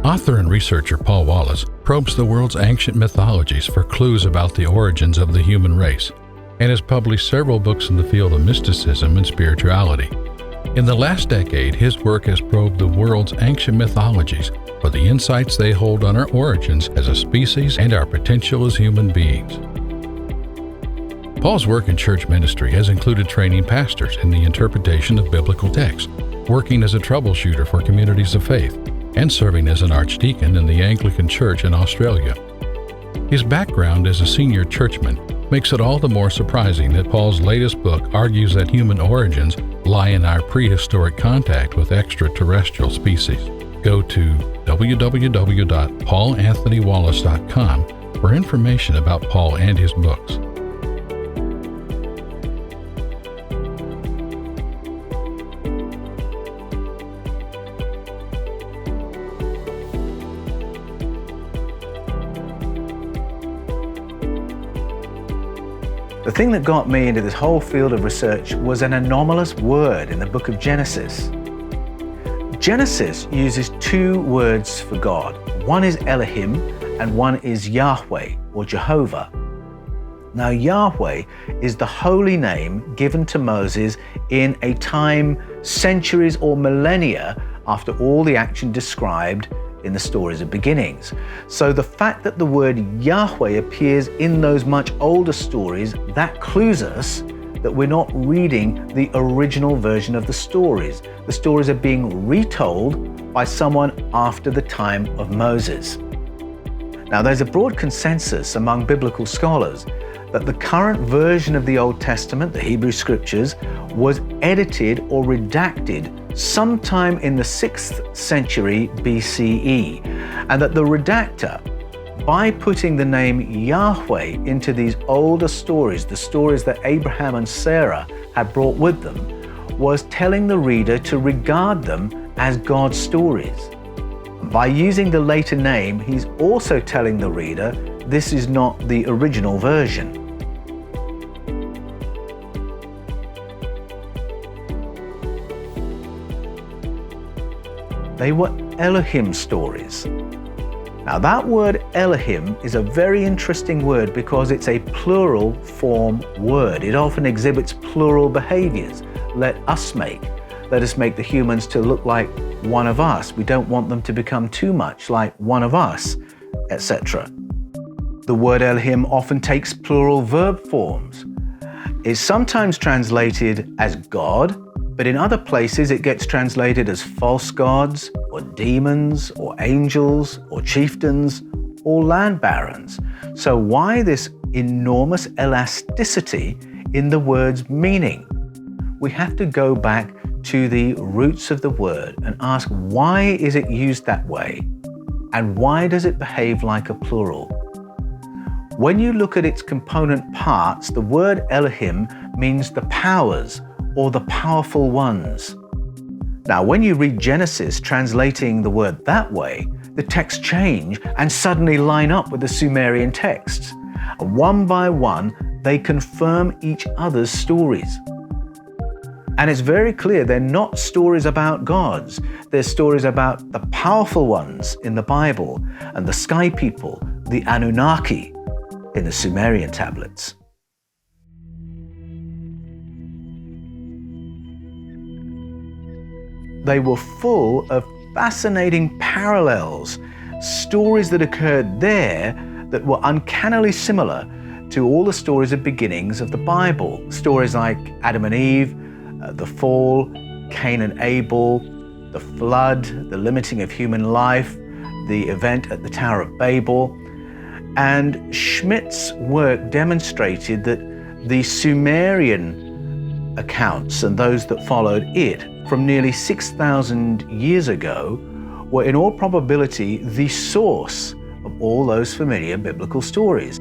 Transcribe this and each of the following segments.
Author and researcher Paul Wallis probes the world's ancient mythologies for clues about the origins of the human race, and has published several books in the field of mysticism and spirituality. In the last decade, his work has probed the world's ancient mythologies for the insights they hold on our origins as a species and our potential as human beings. Paul's work in church ministry has included training pastors in the interpretation of biblical texts, working as a troubleshooter for communities of faith, and serving as an archdeacon in the Anglican Church in Australia. His background as a senior churchman makes it all the more surprising that Paul's latest book argues that human origins lie in our prehistoric contact with extraterrestrial species. Go to www.paulanthonywallis.com for information about Paul and his books. The thing that got me into this whole field of research was an anomalous word in the book of Genesis. Genesis uses two words for God. One is Elohim and one is Yahweh or Jehovah. Now, Yahweh is the holy name given to Moses in a time centuries or millennia after all the action described in the stories of beginnings. So the fact that the word Yahweh appears in those much older stories, that clues us that we're not reading the original version of the stories. The stories are being retold by someone after the time of Moses. Now, there's a broad consensus among biblical scholars that the current version of the Old Testament, the Hebrew Scriptures, was edited or redacted sometime in the 6th century BCE, and that the redactor, by putting the name Yahweh into these older stories, the stories that Abraham and Sarah had brought with them, was telling the reader to regard them as God's stories. By using the later name, he's also telling the reader this is not the original version. They were Elohim stories. Now, that word Elohim is a very interesting word because it's a plural form word. It often exhibits plural behaviors. Let us make the humans to look like one of us. We don't want them to become too much like one of us, etc. The word Elohim often takes plural verb forms. It's sometimes translated as God, but in other places it gets translated as false gods, or demons, or angels, or chieftains, or land barons. So why this enormous elasticity in the word's meaning? We have to go back to the roots of the word and ask, why is it used that way? And why does it behave like a plural? When you look at its component parts, the word Elohim means the powers, or the powerful ones. Now, when you read Genesis translating the word that way, the texts change and suddenly line up with the Sumerian texts. One by one, they confirm each other's stories. And it's very clear they're not stories about gods. They're stories about the powerful ones in the Bible and the sky people, the Anunnaki, in the Sumerian tablets. They were full of fascinating parallels, stories that occurred there that were uncannily similar to all the stories of beginnings of the Bible. Stories like Adam and Eve, the fall, Cain and Abel, the flood, the limiting of human life, the event at the Tower of Babel. And Schmidt's work demonstrated that the Sumerian accounts and those that followed it from nearly 6,000 years ago were in all probability the source of all those familiar biblical stories.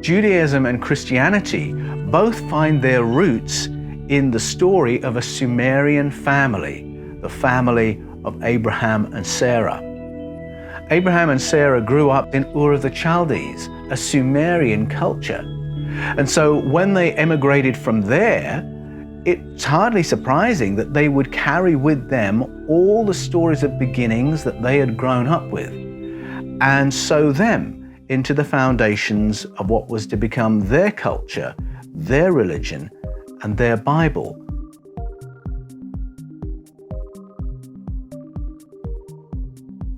Judaism and Christianity both find their roots in the story of a Sumerian family, the family of Abraham and Sarah. Abraham and Sarah grew up in Ur of the Chaldees, a Sumerian culture. And so when they emigrated from there it's hardly surprising that they would carry with them all the stories of beginnings that they had grown up with and sow them into the foundations of what was to become their culture, their religion, and their Bible.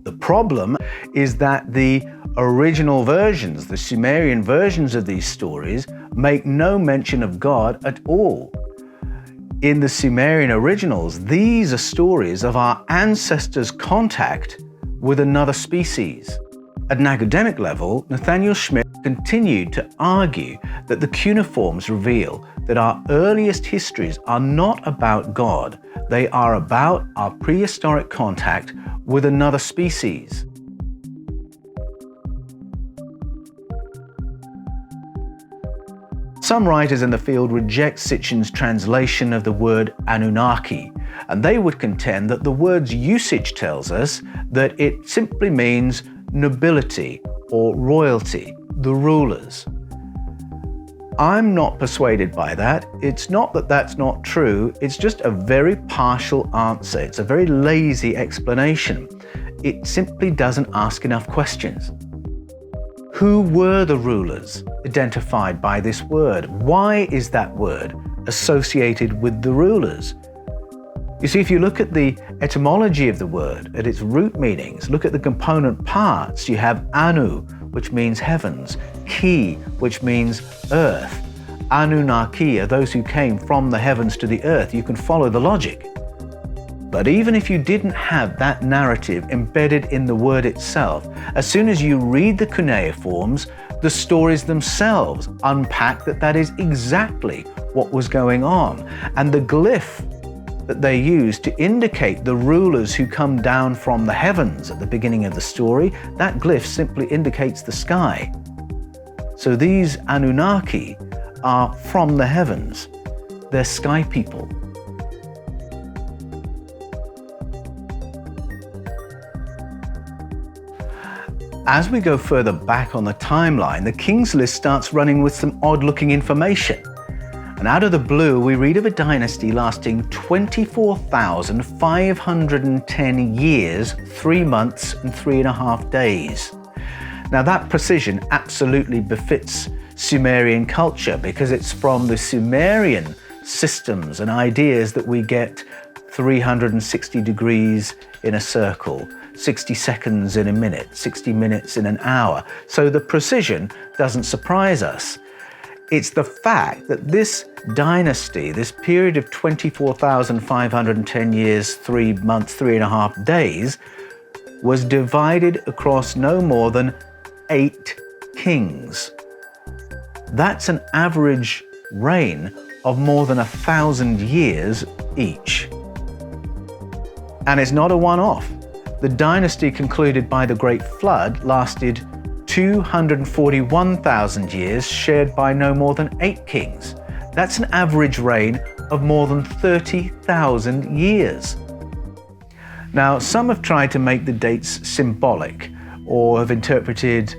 The problem is that the original versions, the Sumerian versions of these stories, make no mention of God at all. In the Sumerian originals, these are stories of our ancestors' contact with another species. At an academic level, Nathaniel Schmidt continued to argue that the cuneiforms reveal that our earliest histories are not about God, they are about our prehistoric contact with another species. Some writers in the field reject Sitchin's translation of the word Anunnaki, and they would contend that the word's usage tells us that it simply means nobility or royalty, the rulers. I'm not persuaded by that. It's not that that's not true, it's just a very partial answer. It's a very lazy explanation. It simply doesn't ask enough questions. Who were the rulers identified by this word? Why is that word associated with the rulers? You see, if you look at the etymology of the word, at its root meanings, look at the component parts, you have Anu, which means heavens, Ki, which means earth. Anunnaki are those who came from the heavens to the earth. You can follow the logic. But even if you didn't have that narrative embedded in the word itself, as soon as you read the cuneiforms, the stories themselves unpack that is exactly what was going on. And the glyph that they use to indicate the rulers who come down from the heavens at the beginning of the story, that glyph simply indicates the sky. So these Anunnaki are from the heavens. They're sky people. As we go further back on the timeline, the King's List starts running with some odd-looking information. And out of the blue, we read of a dynasty lasting 24,510 years, 3 months and 3.5 days. Now that precision absolutely befits Sumerian culture because it's from the Sumerian systems and ideas that we get 360 degrees in a circle, 60 seconds in a minute, 60 minutes in an hour. So the precision doesn't surprise us. It's the fact that this dynasty, this period of 24,510 years, 3 months, 3.5 days, was divided across no more than 8 kings. That's an average reign of more than 1,000 years each. And it's not a one-off. The dynasty concluded by the Great Flood lasted 241,000 years, shared by no more than 8 kings. That's an average reign of more than 30,000 years. Now, some have tried to make the dates symbolic or have interpreted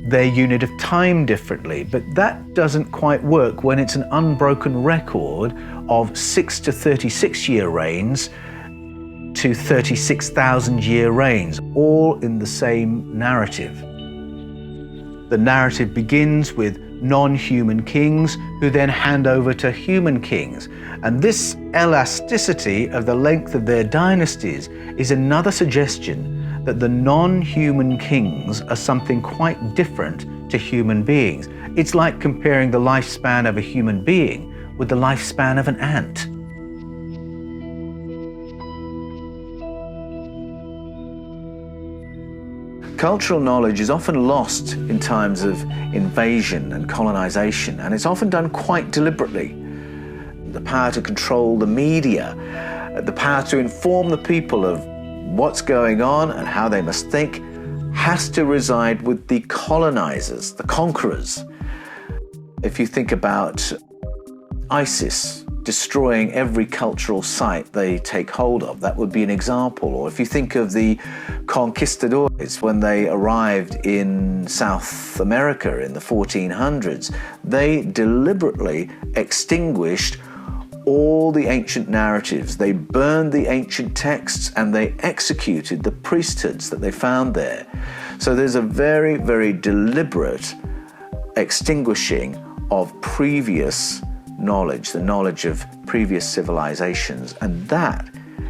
their unit of time differently, but that doesn't quite work when it's an unbroken record of 6 to 36 year reigns to 36,000 year reigns, all in the same narrative. The narrative begins with non-human kings who then hand over to human kings. And this elasticity of the length of their dynasties is another suggestion that the non-human kings are something quite different to human beings. It's like comparing the lifespan of a human being with the lifespan of an ant. Cultural knowledge is often lost in times of invasion and colonization, and it's often done quite deliberately. The power to control the media, the power to inform the people of what's going on and how they must think, has to reside with the colonizers, the conquerors. If you think about ISIS destroying every cultural site they take hold of, that would be an example. Or if you think of the conquistadors, when they arrived in South America in the 1400s, they deliberately extinguished all the ancient narratives. They burned the ancient texts and they executed the priesthoods that they found there. So there's a very, very deliberate extinguishing of previous knowledge, the knowledge of previous civilizations, and that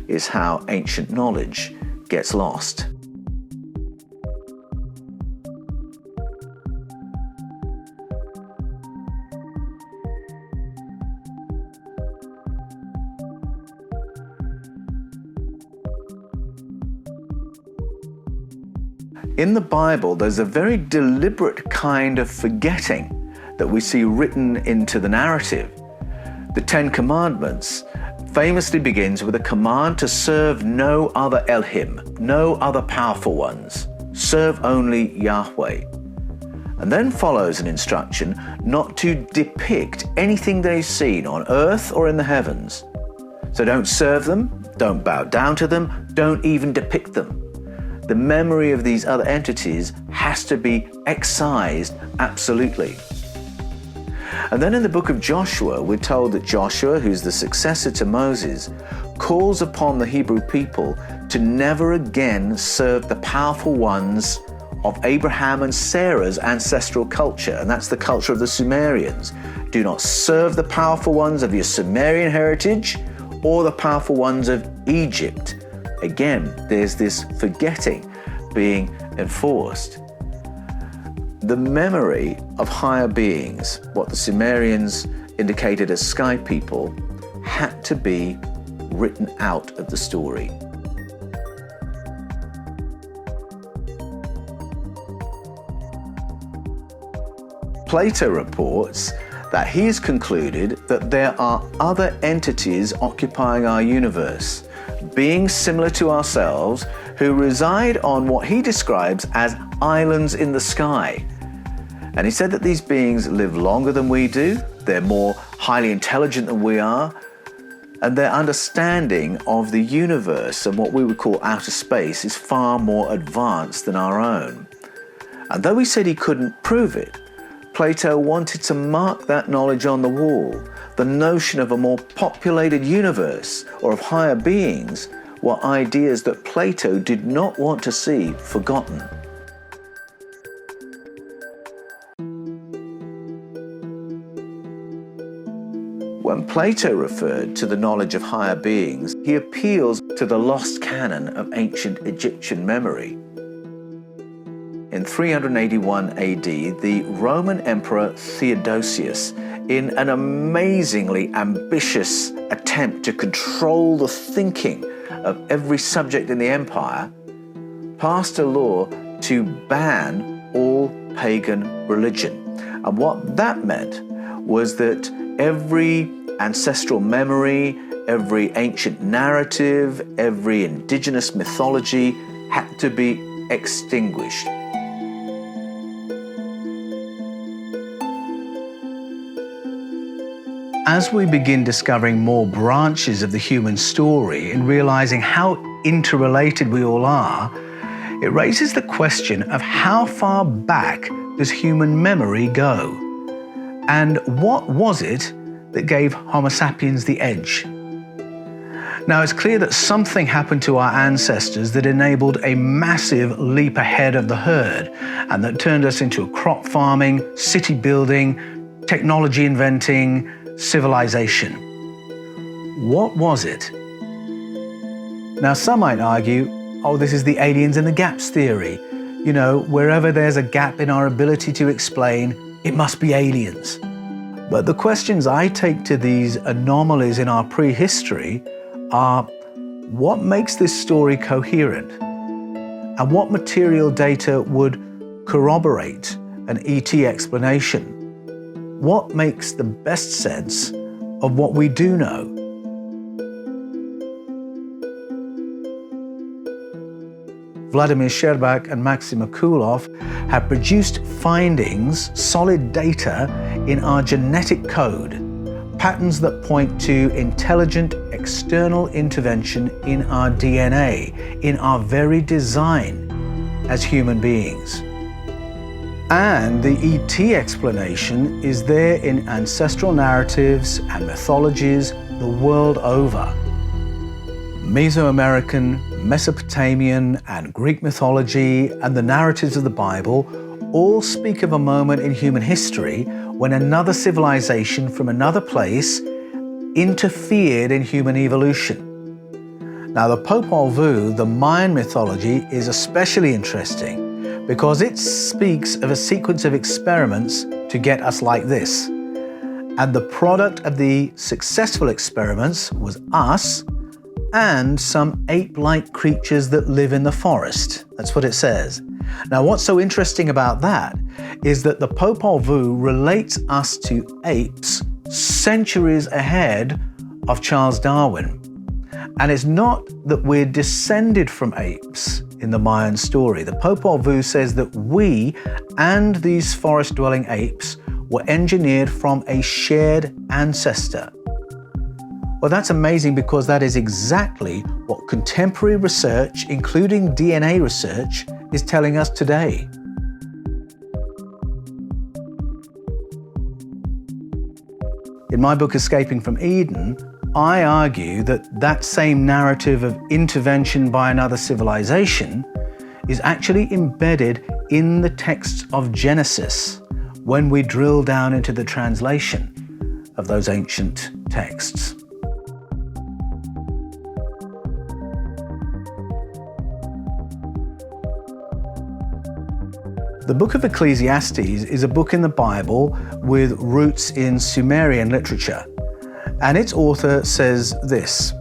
is how ancient knowledge gets lost. In the Bible, there's a very deliberate kind of forgetting that we see written into the narrative. The Ten Commandments famously begins with a command to serve no other Elohim, no other powerful ones, serve only Yahweh. And then follows an instruction not to depict anything they've seen on earth or in the heavens. So don't serve them, don't bow down to them, don't even depict them. The memory of these other entities has to be excised absolutely. And then in the book of Joshua, we're told that Joshua, who's the successor to Moses, calls upon the Hebrew people to never again serve the powerful ones of Abraham and Sarah's ancestral culture, and that's the culture of the Sumerians. Do not serve the powerful ones of your Sumerian heritage or the powerful ones of Egypt. Again, there's this forgetting being enforced. The memory of higher beings, what the Sumerians indicated as sky people, had to be written out of the story. Plato reports that he has concluded that there are other entities occupying our universe, beings similar to ourselves, who reside on what he describes as islands in the sky. And he said that these beings live longer than we do, they're more highly intelligent than we are, and their understanding of the universe and what we would call outer space is far more advanced than our own. And though he said he couldn't prove it, Plato wanted to mark that knowledge on the wall. The notion of a more populated universe or of higher beings were ideas that Plato did not want to see forgotten. When Plato referred to the knowledge of higher beings, he appeals to the lost canon of ancient Egyptian memory. In 381 AD, the Roman Emperor Theodosius, in an amazingly ambitious attempt to control the thinking of every subject in the empire, passed a law to ban all pagan religion. And what that meant was that every ancestral memory, every ancient narrative, every indigenous mythology had to be extinguished. As we begin discovering more branches of the human story and realizing how interrelated we all are, it raises the question of how far back does human memory go? And what was it that gave Homo sapiens the edge? Now, it's clear that something happened to our ancestors that enabled a massive leap ahead of the herd and that turned us into a crop farming, city building, technology inventing, civilization. What was it? Now, some might argue, oh, this is the aliens in the gaps theory. You know, wherever there's a gap in our ability to explain, it must be aliens. But the questions I take to these anomalies in our prehistory are, what makes this story coherent? And what material data would corroborate an ET explanation? What makes the best sense of what we do know? Vladimir Sherbak and Maxim Akulov have produced findings, solid data in our genetic code, patterns that point to intelligent external intervention in our DNA, in our very design as human beings. And the ET explanation is there in ancestral narratives and mythologies the world over. Mesoamerican, Mesopotamian, and Greek mythology and the narratives of the Bible all speak of a moment in human history when another civilization from another place interfered in human evolution. Now, the Popol Vuh, the Mayan mythology, is especially interesting because it speaks of a sequence of experiments to get us like this. And the product of the successful experiments was us and some ape-like creatures that live in the forest. That's what it says. Now, what's so interesting about that is that the Popol Vuh relates us to apes centuries ahead of Charles Darwin. And it's not that we're descended from apes in the Mayan story. The Popol Vuh says that we and these forest-dwelling apes were engineered from a shared ancestor. Well, that's amazing because that is exactly what contemporary research, including DNA research, is telling us today. In my book, Escaping from Eden, I argue that that same narrative of intervention by another civilization is actually embedded in the texts of Genesis when we drill down into the translation of those ancient texts. The book of Ecclesiastes is a book in the Bible with roots in Sumerian literature. And its author says this: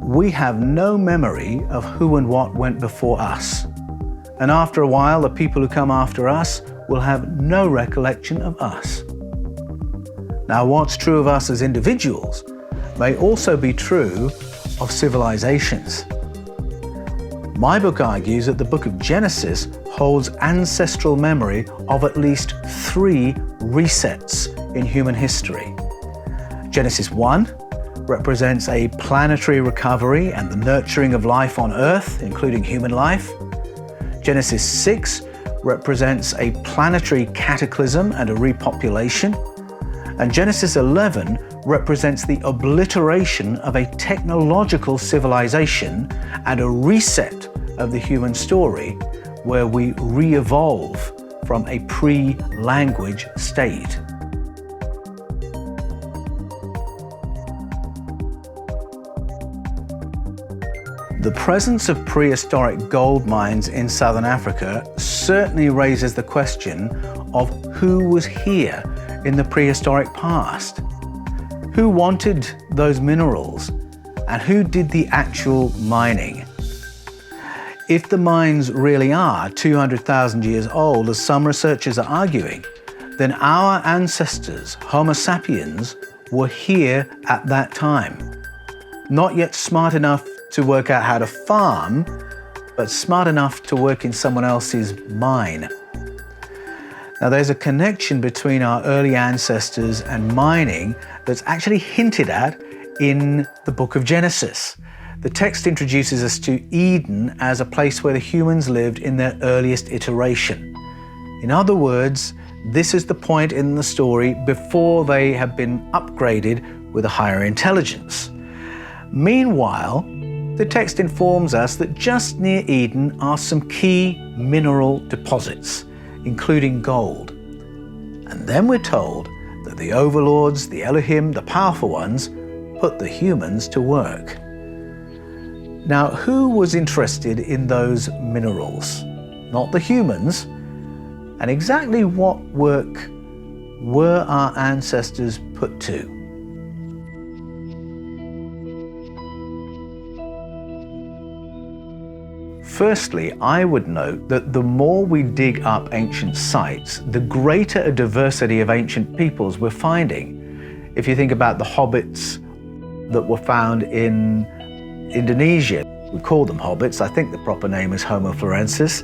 "We have no memory of who and what went before us. And after a while, the people who come after us will have no recollection of us." Now, what's true of us as individuals may also be true of civilizations. My book argues that the book of Genesis holds ancestral memory of at least 3 resets in human history. Genesis 1 represents a planetary recovery and the nurturing of life on Earth, including human life. Genesis 6 represents a planetary cataclysm and a repopulation. And Genesis 11 represents the obliteration of a technological civilization and a reset of the human story where we re-evolve from a pre-language state. The presence of prehistoric gold mines in southern Africa certainly raises the question of who was here in the prehistoric past. Who wanted those minerals and who did the actual mining? If the mines really are 200,000 years old, as some researchers are arguing, then our ancestors, Homo sapiens, were here at that time. Not yet smart enough to work out how to farm, but smart enough to work in someone else's mine. Now, there's a connection between our early ancestors and mining that's actually hinted at in the book of Genesis. The text introduces us to Eden as a place where the humans lived in their earliest iteration. In other words, this is the point in the story before they have been upgraded with a higher intelligence. Meanwhile, the text informs us that just near Eden are some key mineral deposits, including gold. And then we're told that the overlords, the Elohim, the powerful ones, put the humans to work. Now, who was interested in those minerals? Not the humans. And exactly what work were our ancestors put to? Firstly, I would note that the more we dig up ancient sites, the greater a diversity of ancient peoples we're finding. If you think about the hobbits that were found in Indonesia, we call them hobbits, I think the proper name is Homo florensis,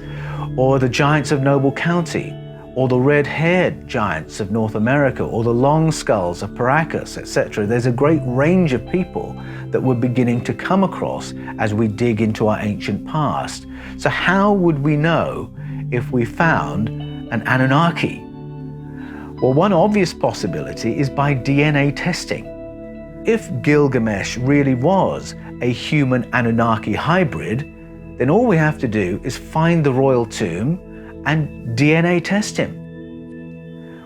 or the giants of Noble County, or the red-haired giants of North America, or the long skulls of Paracas, etc. There's a great range of people that we're beginning to come across as we dig into our ancient past. So how would we know if we found an Anunnaki? Well, one obvious possibility is by DNA testing. if Gilgamesh really was a human Anunnaki hybrid, then all we have to do is find the royal tomb and DNA test him.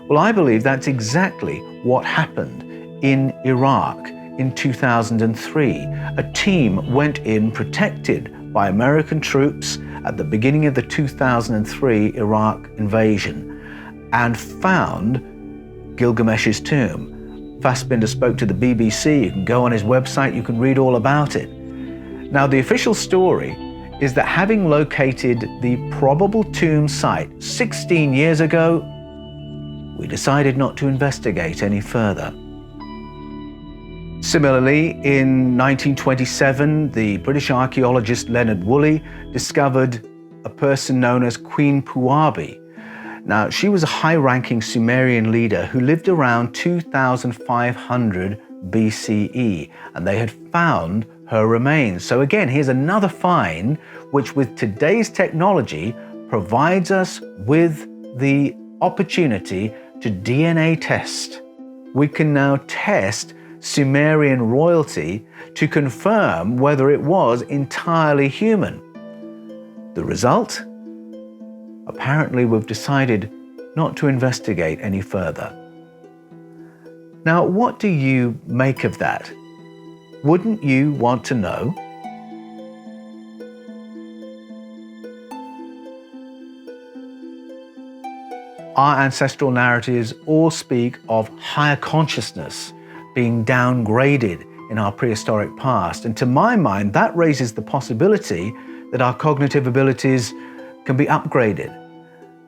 Well, I believe that's exactly what happened in Iraq in 2003. A team went in protected by American troops at the beginning of the 2003 Iraq invasion and found Gilgamesh's tomb. Fassbinder spoke to the BBC. You can go on his website, you can read all about it. Now, the official story is that having located the probable tomb site 16 years ago, we decided not to investigate any further. Similarly, in 1927, the British archaeologist Leonard Woolley discovered a person known as Queen Puabi. Now, she was a high-ranking Sumerian leader who lived around 2500 BCE, and they had found her remains. So again, here's another find which, with today's technology, provides us with the opportunity to DNA test. We can now test Sumerian royalty to confirm whether it was entirely human. The result? Apparently, we've decided not to investigate any further. Now, what do you make of that? Wouldn't you want to know? Our ancestral narratives all speak of higher consciousness being downgraded in our prehistoric past. And to my mind, that raises the possibility that our cognitive abilities can be upgraded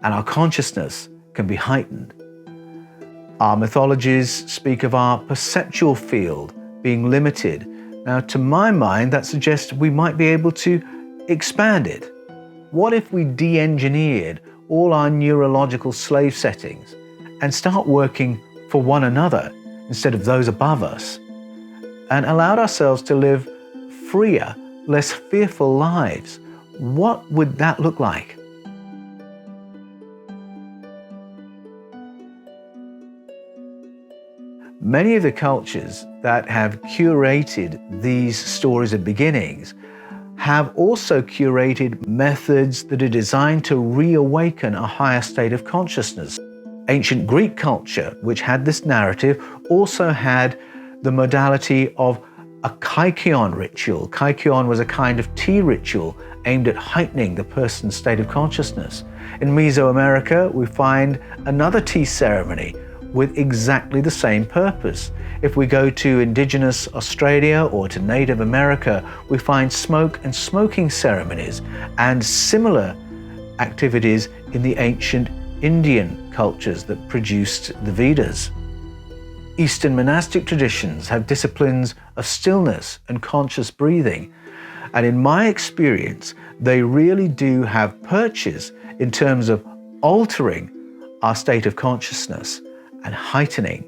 and our consciousness can be heightened. Our mythologies speak of our perceptual field being limited. Now, to my mind, that suggests we might be able to expand it. What if we de-engineered all our neurological slave settings and start working for one another instead of those above us, and allowed ourselves to live freer, less fearful lives? What would that look like? Many of the cultures that have curated these stories of beginnings have also curated methods that are designed to reawaken a higher state of consciousness. Ancient Greek culture, which had this narrative, also had the modality of a kaikion ritual. Kaikion was a kind of tea ritual aimed at heightening the person's state of consciousness. In Mesoamerica, we find another tea ceremony with exactly the same purpose. If we go to indigenous Australia or to Native America, we find smoke and smoking ceremonies and similar activities in the ancient Indian cultures that produced the Vedas. Eastern monastic traditions have disciplines of stillness and conscious breathing. And in my experience, they really do have perches in terms of altering our state of consciousness and heightening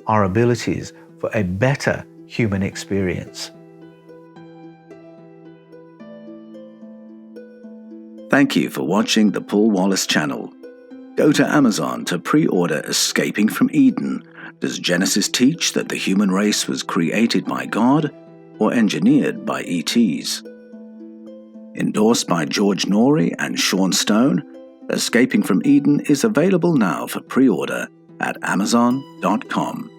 our abilities for a better human experience. Thank you for watching the Paul Wallis channel. Go to Amazon to pre-order Escaping from Eden. Does Genesis teach that the human race was created by God or engineered by ETs? Endorsed by George Norrie and Sean Stone, Escaping from Eden is available now for pre-order at Amazon.com.